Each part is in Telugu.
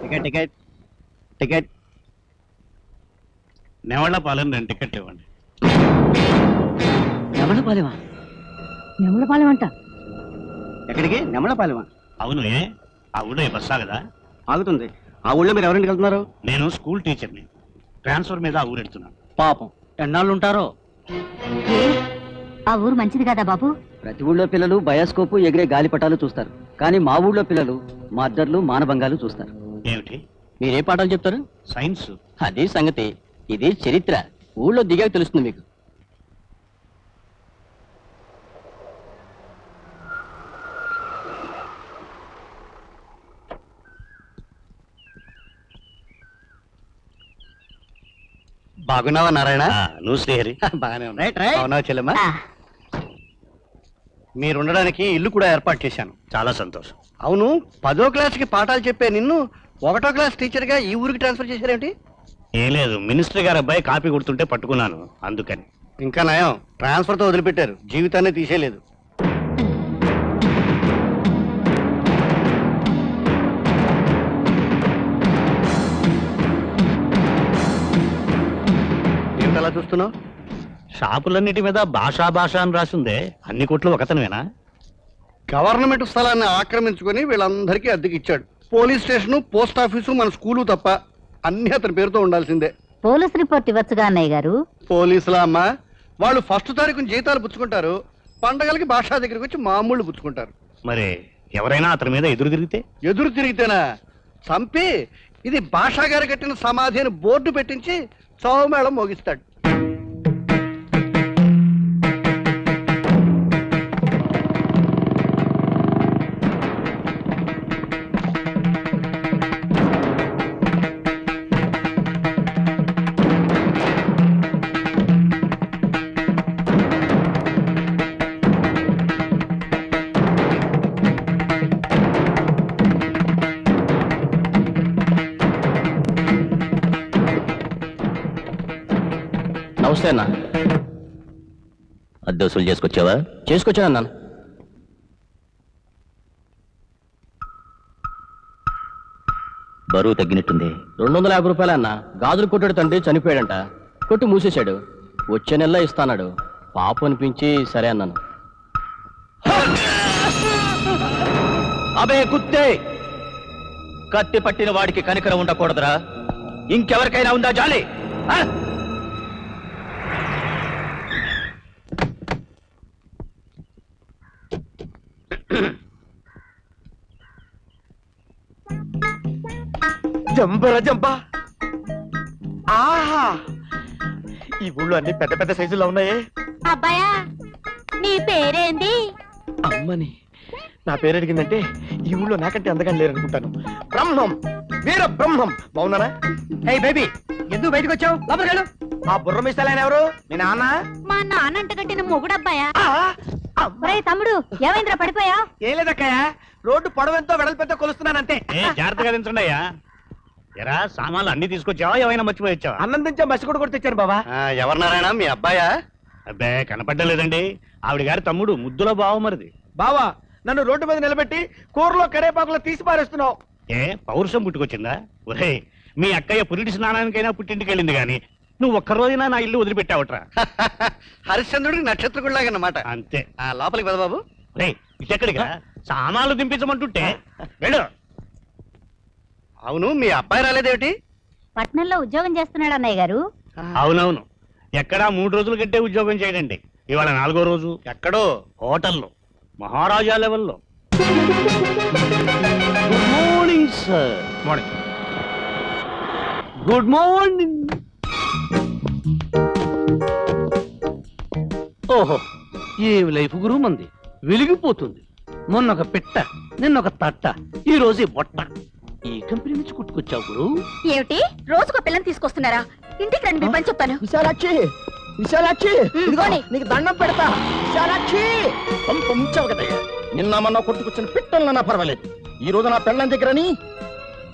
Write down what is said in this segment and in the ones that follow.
Ticket ticket ticket. నెవళ్ళపాలెం 2 టికెట్లు ఇవ్వండి. నెమళ్ళపాలెమా? నెమలపాలెం అంట. ఎక్కడికి? నెమళ్ళపాలెమా? అవును, ఏ ఆ ఊళ్ళో బస్ ఆగదా? ఆగుతుంది. ఆ ఊళ్ళో మీరు ఎవరింటికి వెళ్తున్నారు? నేను స్కూల్ టీచర్ని, ట్రాన్స్ఫర్ మీద ఆ ఊరు వెళ్తున్నాను. పాపం ఎన్నాళ్ళు ఉంటారో. ఆ ఊరు మంచిది కదా బాబు? ప్రతి ఊళ్ళో పిల్లలు బయోస్కోపు ఎగిరే గాలిపటాలు చూస్తారు, కానీ మా ఊళ్ళో పిల్లలు మద్దర్లు మానభంగాలు చూస్తారు. ఏమిటి? మీరే పాఠాలు చెప్తారు? సైన్స్. అదే సంగతి. ఇది చరిత్ర. ఊళ్ళో దిగాక తెలుస్తుంది మీకు. బాగున్నావా నారాయణ? నువ్వు శ్రీహరి? బాగానే ఉన్నా. చెల్లెమ్మా, ఆ, మీరుండడానికి ఇల్లు కూడా ఏర్పాటు చేశాను. చాలా సంతోషం. అవును, 10వ క్లాస్కి పాఠాలు చెప్పే నిన్ను 1వ క్లాస్ టీచర్గా ఈ ఊరికి ట్రాన్స్ఫర్ చేశారేమిటి? ఏం లేదు, మినిస్టర్ గారు అబ్బాయి కాపీ కొడుతుంటే పట్టుకున్నాను, అందుకని. ఇంకా నయం, ట్రాన్స్ఫర్తో వదిలిపెట్టారు, జీవితాన్ని తీసేయలేదు. ఏమిటలా చూస్తున్నావు? షాపులన్నిటి మీద భాషా భాష అని రాసిందే, అన్ని కొట్లు ఒకతనమేనా? గవర్నమెంట్ స్థలాన్ని ఆక్రమించుకొని వీళ్ళందరికీ అద్దెకి ఇచ్చాడు. పోలీస్ స్టేషను, పోస్ట్ ఆఫీసు, మన స్కూలు తప్ప అన్ని అతని పేరుతో ఉండాల్సిందే. పోలీస్ రిపోర్ట్ ఇవ్వచ్చుగా అన్నయ్య గారు. పోలీసులా అమ్మా? వాళ్ళు 1వ తారీఖున జీతాలు పుచ్చుకుంటారు, పండగలకి భాషా దగ్గరికి వచ్చి మామూళ్ళు పుచ్చుకుంటారు. మరి ఎవరైనా అతని మీద ఎదురు తిరిగితే? ఎదురు తిరిగితేనా చంపి ఇది భాషా గారు కట్టిన సమాధి అని బోర్డు పెట్టించి చౌమేళం మోగిస్తాడు. నమస్తే అన్న. అద్దె వసూలు చేసుకొచ్చావా? చేసుకొచ్చాను. బరువు తగ్గినట్టుంది. 250 రూపాయలు అన్న. గాజులు కొట్టాడు తండ్రి, చనిపోయాడంట. కొట్టు మూసేశాడు. వచ్చే నెలలో ఇస్తాన్నాడు. పాప అనిపించి సరే అన్నాను. అబే కుత్తే, కత్తి పట్టిన వాడికి కనికరం ఉండకూడదురా? ఇంకెవరికైనా ఉందా జాలి? జంబర జంబ. ఆహా, ఈ ఊళ్ళో అన్ని పెద్ద పెద్ద సైజుల్లో ఉన్నాయే. అబ్బాయా, నీ పేరేంది? అమ్మని నా పేరు అడిగిందంటే ఈ ఊళ్ళో నాకంటే అందగా లేరనుకుంటాను. బ్రహ్మం, వీర బ్రహ్మం. బాగున్నారా? హే బేబీ, ఎందుకు బయటకు వచ్చావు? లోపలికి వెళ్ళు. ఆ బుర్ర మిస్తాలైన ఎవరు? మీ నాన్న? మా నాన్నంట కట్టిన మొగుడబ్బాయా. ఆ, తమ్ముడు, ఏమైందిరా పడిపోయా? ఏం లేదక్కయ్య, రోడ్డు పొడవెంతో వెడల్పెంతో కొలుస్తున్నానంతే. జాగ్రత్తగా దించండి అయ్యా. ఎరా, సామాన్లు అన్ని తీసుకొచ్చావా, ఏమైనా మర్చిపోయొచ్చావా? అన్నం దించా మసి కూడా తెచ్చాను బాబా. ఎవరు నారాయణ? మీ అబ్బాయా? అబ్బే, కనపడ్డలేదండి. ఆవిడ గారి తమ్ముడు, ముద్దుల బావమరిది. బావా, నన్ను రోడ్డు మీద నిలబెట్టి కూరలో కరేపాకులో తీసి పారేస్తున్నావు. ఏ పౌరుషం పుట్టుకొచ్చిందా? ఒరే, మీ అక్కయ్య పురిటి స్నానానికైనా పుట్టింటికి వెళ్ళింది గాని నువ్వు ఒక్కరోజైనా నా ఇల్లు వదిలిపెట్టావట్రా? హరిశ్చంద్రుడికి నక్షత్రకుడిలాగన్నమాట. అంతే. లోపలికి పద బాబు. రే, ఇటెక్కడిగా? సామాన్లు దింపించమంటుంటే వెళ్ళు. అవును, మీ అబ్బాయి రాలేదేమిటి? పట్నంలో ఉద్యోగం చేస్తున్నాడు అన్నయ్య గారు. అవునవును, ఎక్కడా 3 రోజులు గట్టే ఉద్యోగం చేయడండి. ఇవాళ 4వ రోజు. ఎక్కడో హోటల్లో, మహారాజా లెవెల్లో. Good morning sir. Morning. Good morning. ఓహో, ఏం లైఫ్ గురు మంది. వెలిగిపోతుంది. మొన్నొక పిట్ట, నిన్నొక తట్ట, ఈ రోజు ఈ బొట్ట. ఈ కంపెనీ నుంచి కుట్టుకొచ్చావు గురు. ఏమిటి, రోజుకో పిల్లని తీసుకొస్తున్నారా? ఇంటికి రండి, మీ పని చెప్తాను. విశాలాక్షి, విశాలాక్షి, ఇదిగో నీకు దండం పెడతా. విశాలాక్షి, పంపించావు కదయ్యా. నిన్న మొన్న కొట్టుకొచ్చిన పిట్టలన్నా పర్వాలేదు, ఈ రోజు నా పెళ్ళం దగ్గరని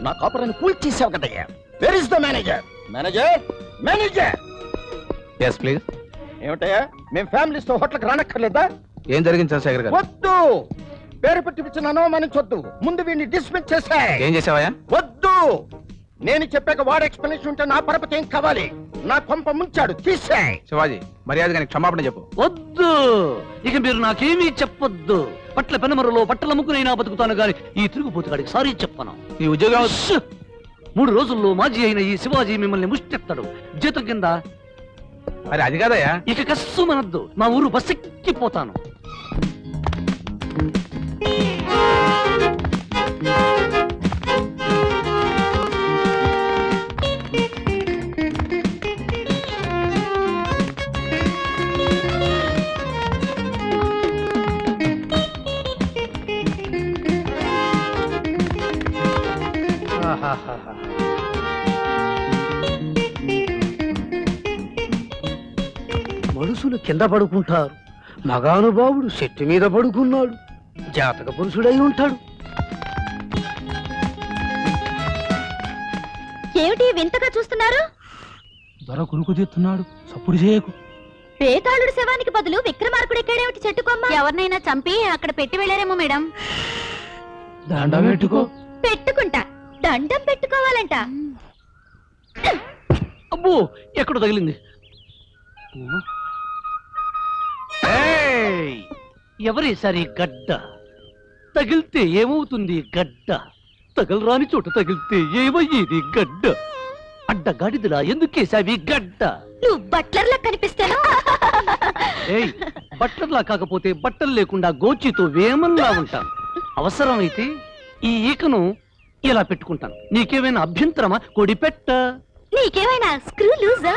నా కాపురాన్ని కూల్చేసావు కదయ్యా. Where is the manager? Manager, manager. Yes please. ఏమిటయ్యా, మేము ఫ్యామిలీస్ తో హోటల్కి రానక్కర్లేదా? ఏం జరిగింది చంద్రశేఖర్ గారు? వద్దు, పేరు పెట్టి పిచ్చిన అనుమానించొద్దు. ముందు వీడిని డిస్మిస్ చేసే. ఏం చేసావయ్యా? వద్దు, నేను చెప్పాక వాడు ఎక్స్ప్లెనేషన్ ఉంటే నా పరపతి ఏం కావాలి? నా కొంప ముంచాడు, తీసే. శివాజీ మర్యాదగా క్షమాపణ చెప్పు. వద్దు, ఇక మీరు నాకేమీ చెప్పొద్దు. పట్ల పెనమరలో పట్టల ముక్కునైనా బతుకుతాను గాని ఈ తిరుగుపోతుగాడికి సారీ చెప్పను. ఈ ఉద్యోగం 3 రోజుల్లో మాజీ అయిన ఈ శివాజీ మిమ్మల్ని ముష్టెత్తాడు. జీతం కింద. మరి అది కాదయ్యా. ఇక కస్సు మనద్దు, మా ఊరు బస్సెక్కిపోతాను. మనుషులు కింద పడుకుంటారు, మగానుభావుడు చెట్టు మీద పడుకున్నాడు. జాతక పురుషుడై ఉంటాడు. ఏమిటి వింతగా చూస్తున్నారు? దొర కునుకు తీస్తున్నాడు, సప్పుడు చేయకు. పేతాళుడు శవానికి బదులు విక్రమార్కుడు ఎక్కాడేమిటి చెట్టుకొమ్మ? ఎవరినైనా చంపి అక్కడ పెట్టి వెళ్ళారేమో మేడం. దండం పెట్టుకో. పెట్టుకుంటా, దండం పెట్టుకోవాలంట. అబ్బో, ఎక్కడో తగిలింది. ఎవరేసారి గడ్డ? తగిలితే ఏమవుతుంది గడ్డ? తగలరాని చోట తగిలితే ఏమయ్యేది గడ్డ? అడ్డగాడిదిలా ఎందుకేసావి గడ్డ? నువ్వు బట్లర్లా కనిపిస్తాను. ఏయ్, బట్టర్లా కాకపోతే బట్టలు లేకుండా గోచితో వేమల్లా ఉంటాను. అవసరమైతే ఈ ఈకను ఇలా పెట్టుకుంటాను. నీకేమైనా అభ్యంతరమా? కొడిపెట్ట. నీకేమైనా స్క్రూ లూజా?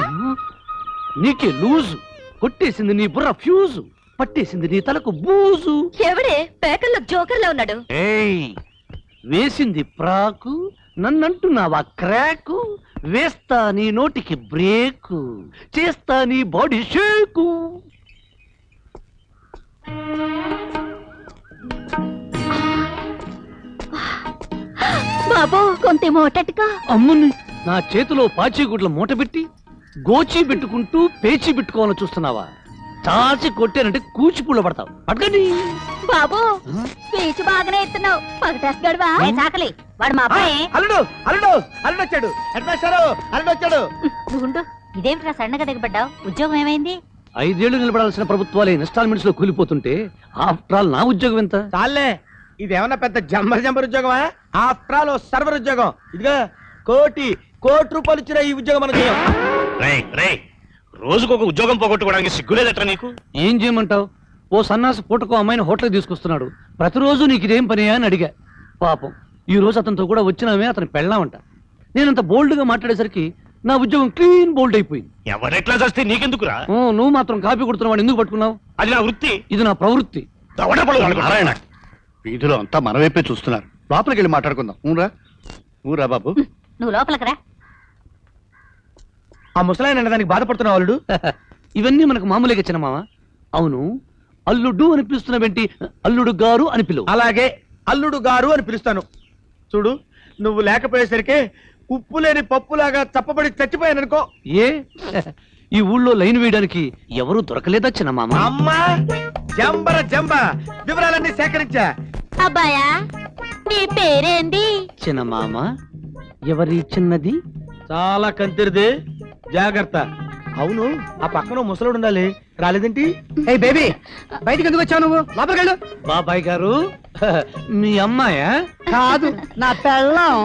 నీకే లూజు. కొట్టేసింది నీ బుర్ర ఫ్యూజు, పట్టేసింది నీ తలకు బూజు. ఎవడే పేకల్లో జోకర్లా ఉన్నాడు? ఏయ్, వేసింది ప్రాకు, నన్నంటున్నావా క్రాకు? వేస్తా నీ నోటికి బ్రేకు, చేస్తా నీ బాడీ షేకు. బాబు కొంత మోటట్టుగా. అమ్ముని, నా చేతిలో పాచిగుడ్ల మూట పెట్టి గోచి పెట్టుకుంటూ పేచి పెట్టుకోవాలని చూస్తున్నావా? చాచి కొట్టానంటే కూచిపూళ్ళ పడతావు. పట్టుకోండి బాబు. స్పీచ్ బాగానే ఇస్తున్నావు. పగటేస్తాడువా చాకలి? వాడు మా అబ్బాయి. అల్లుడు అల్లుడు అల్లుడు వచ్చాడు. హెడ్ మాస్టర్ అల్లుడు వచ్చాడు. నువ్వుండు. ఇదేమిట్రా సన్నగా దిగబడ్డావు? ఉద్యోగం ఏమైంది? 5 ఏళ్లు నిలబడాల్సిన ప్రభుత్వాలే ఇన్స్టాల్మెంట్స్ లో కూలిపోతుంటే ఆఫ్టర్ ఆల్ నా ఉద్యోగం ఎంత? చాలే, ఇదేమన్నా పెద్ద జంబర్ ఉద్యోగమా? ఆఫ్టర్ ఆల్ సర్వర్ ఉద్యోగం. ఇదిగా కోటి రూపాయలు ఇచ్చిన ఈ ఉద్యోగం మనకి. రోజుకు ఒక ఉద్యోగం పోగొట్టుకోవడానికి సిగ్గులేదట్రా నీకు? ఏం చేయమంటావు? ఓ సన్నాసి పూటకో అమ్మాయిని హోటల్కి తీసుకొస్తున్నాడు. ప్రతిరోజు నీకు ఇదేం పని అని అడిగా. పాపం ఈ రోజు అతనితో కూడా వచ్చినామే, అతను పెళ్ళామంట. నేనంత బోల్డ్ గా మాట్లాడేసరికి నా ఉద్యోగం క్లీన్ బోల్డ్ అయిపోయింది. ఎవరెట్లా చేస్తే నీకెందుకురా? నువ్వు మాత్రం కాపీ కొడుతున్నావు, ఎందుకు పట్టుకున్నావు? అది నా వృత్తి, ఇది నా ప్రవృత్తి. నారాయణ, వీధిలో అంతా మన వైపే చూస్తున్నారు. లోపలికి వెళ్ళి మాట్లాడుకుందాం. ఊరా బాబు. నువ్వు లోపలికి రా. ఆ ముసలాయన దానికి బాధపడుతున్నావు అల్లుడు. ఇవన్నీ మనకు మామూలుగా ఇచ్చిన మామ. అవును, అల్లుడు అని పిలుస్తున్నావేంటి? అల్లుడు గారు అని పిలువు. అలాగే, అల్లుడు గారు అని పిలుస్తాను. చూడు, నువ్వు లేకపోయేసరికి ఉప్పు లేని పప్పులాగా చప్పబడి చచ్చిపోయాననుకో. ఏ ఈ ఊళ్ళో లైన్ వేయడానికి ఎవరు దొరకలేదా చిన్న మామ? అమ్మా, జంబ వివరాలన్నీ సేకరించా. అబ్బాయా, నీ పేరేంది? చిన్న మామ. ఎవరి చిన్నది? చాలా కంతిరిది, జాగ్రత్త. అవును, ఆ పక్కన ముసలోడు ఉండాలి, రాలేదేంటి? ఏ బేబీ, బయటికి ఎందుకు వచ్చావు నువ్వు? లోపలికి వెళ్ళు. బాబాయ్ గారు, మీ అమ్మాయా? కాదు, నా పెళ్ళం.